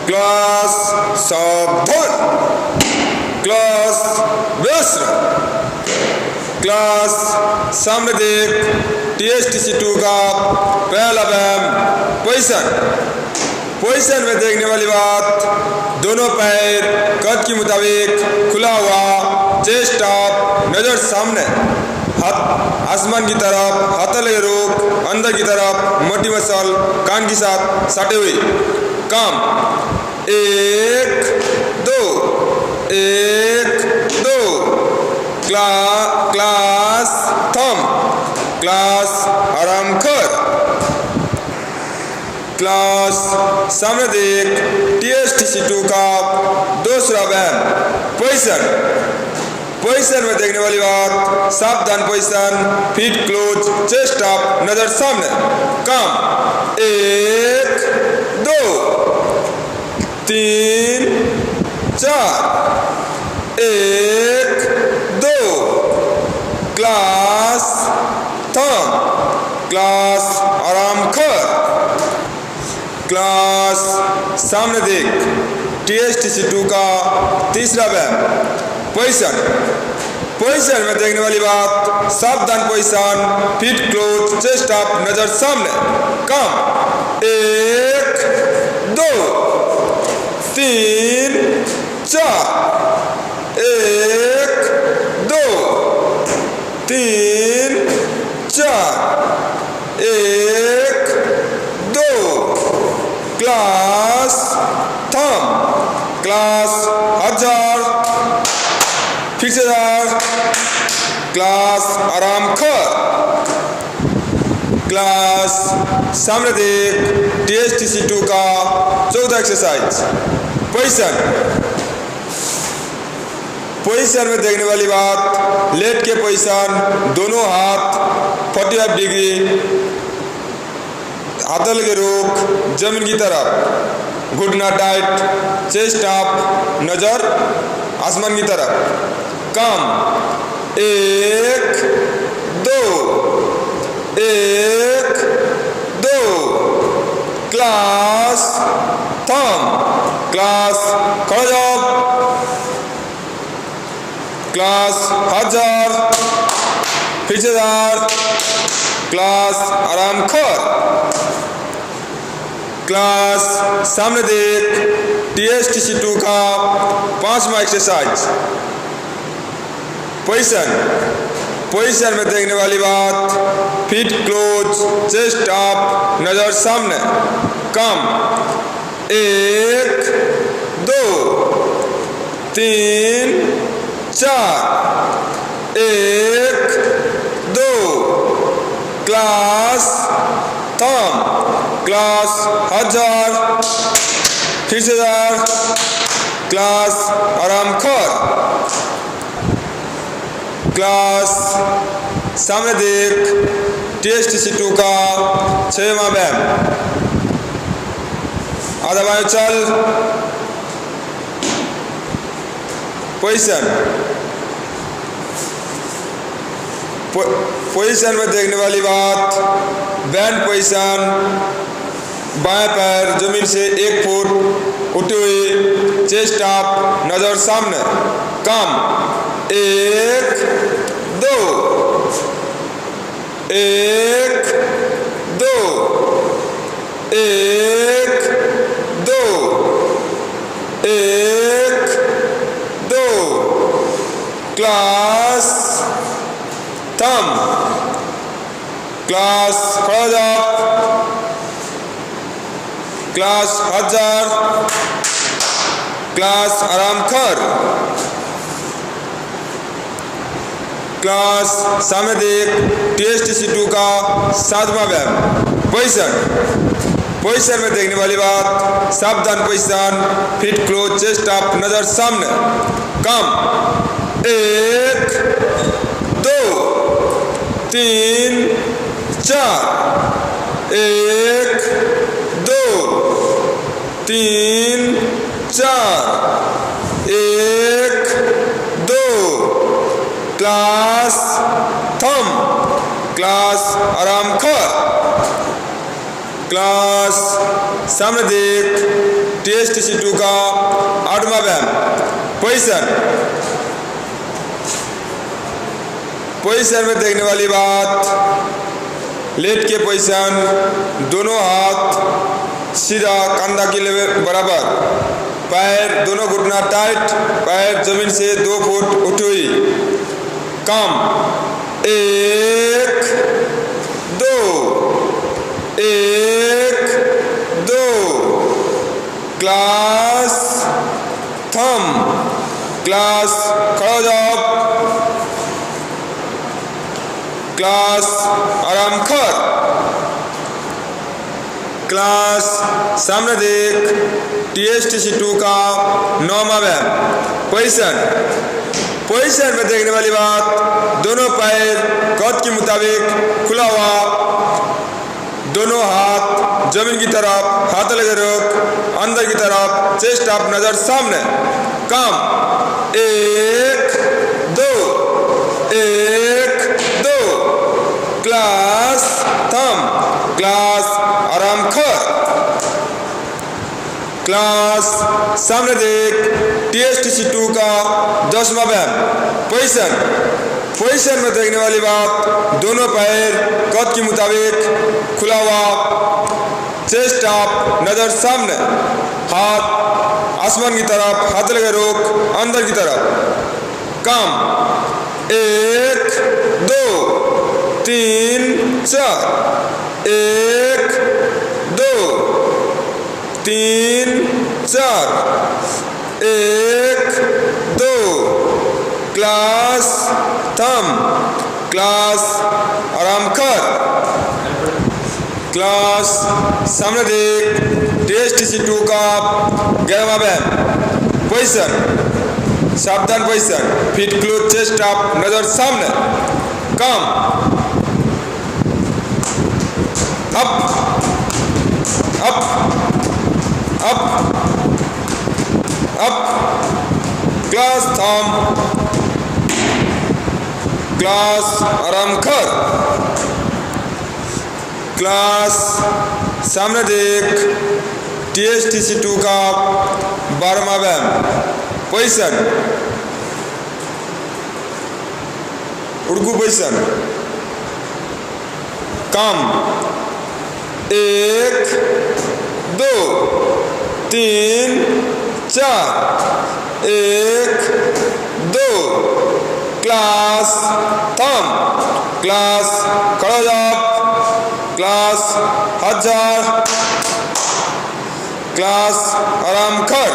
Class सावधान, class व्यस्त, class सामने देख। TSTC2 का पहला व्यायाम पोजीशन में देखने वाली बात, दोनों पैर कद के मुताबिक खुला हुआ, चेस्ट अप, नजर सामने, हाथ आसमान की तरफ, हाथ लगे रोक, अंदर की तरफ मोटी मसल कान के साथ सटे हुए। काम 1 2 1 2। क्लास थम, क्लास आराम कर, क्लास सामने देख। TSTC2 का दूसरा व्यायाम पोजीशन में देखने वाली बात, सावधान position, feet close, chest up, नजर सामने। काम 1 2 3 4 1 2। क्लास थम, क्लास आराम कर, क्लास सामने देख। TSTC2 का तीसरा व्यायाम पोजीशन में देखने वाली बात, सावधान position, feet close, chest up, नजर सामने। काम 1 2 3 4 1 2 3 4 1 2। क्लास थम, क्लास हजार, फिर से क्लास आराम कर, क्लास सामने देख। TSTC2 का चौथा एक्सरसाइज पोजीशन में देखने वाली बात, लेट के पोजीशन, दोनों हाथ 45 डिग्री, हाथ लगे रोक, जमीन की तरफ, घुटना टाइट, चेस्ट अप, नजर आसमान की तरफ। काम 1 2 1 2। क्लास थम, क्लास खड़ा जाओ, क्लास हजार, फिर से क्लास आराम कर, क्लास सामने देख। TSTC2 का पांचवा एक्सरसाइज पोजीशन में देखने वाली बात, फीट क्लोज, चेस्ट अप, नजर सामने। काम 1 2 3 4 1 2। क्लास थम, क्लास हजार, फिर से क्लास आराम कर, क्लास सामने देख। TSTC2 का 6वां व्यायाम, आधा बाएं चल। पोजीशन में देखने वाली बात, बैंड पोजीशन, बाएं पैर जमीन से 1 फुट उठी हुई, चेस्ट अप, नजर सामने। काम 1 2 1 2 1 2 1 2। क्लास थम, क्लास खड़ा जाओ, क्लास हजार, क्लास आराम कर, क्लास सामने देख। TSTC2 का 7वां व्यायाम पोजीशन में देखने वाली बात, सावधान position, feet close, chest up, नजर सामने। काम 1 2 3 4 1 2 3 4 1 2। क्लास थम, क्लास आराम कर, क्लास सामने देख TSTC2 का 8वां व्यायाम पोजीशन में देखने वाली बात, लेट के पोजीशन, दोनों हाथ सीधा कंधा के लेवल बराबर, पैर दोनों घुटना टाइट, पैर जमीन से 2 फुट उठी हुई। कम 1 2 1 2 क्लास थम, क्लास खड़ा हो जाओ, क्लास आराम कर, क्लास सामने देख TSTC2 का 9वां व्यायाम पोजीशन में देखने वाली बात, दोनों पैर कद के मुताबिक खुला हुआ, दोनों हाथ जमीन की तरफ हाथ लगे रख, अंदर की तरफ चेस्ट अप नजर सामने। काम 1 2 1 2 क्लास थम, क्लास आराम कर, क्लास सामने देख TSTC2 का 10वां व्यायाम पोजीशन में देखने वाली बात, दोनों पैर कद के मुताबिक खुला हुआ, चेस्ट अप नजर सामने, हाथ आसमान की तरफ हाथ लगे रोक, अंदर की तरफ। काम 1 2 3 4 1 2 3 4 1 2 क्लास थम, क्लास आराम कर, क्लास सामने देख TSTC2 का 11वां व्यायाम सावधान position, feet close, chest up नजर सामने। काम up up up up class थम, क्लास आराम कर, क्लास सामने देख TSTC2 का 12वां व्यायाम उड़कू पोजीशन। काम 1 2 3 4 1 2 क्लास थम, क्लास खड़ा जाओ, क्लास हाथ झाड़, क्लास आराम कर,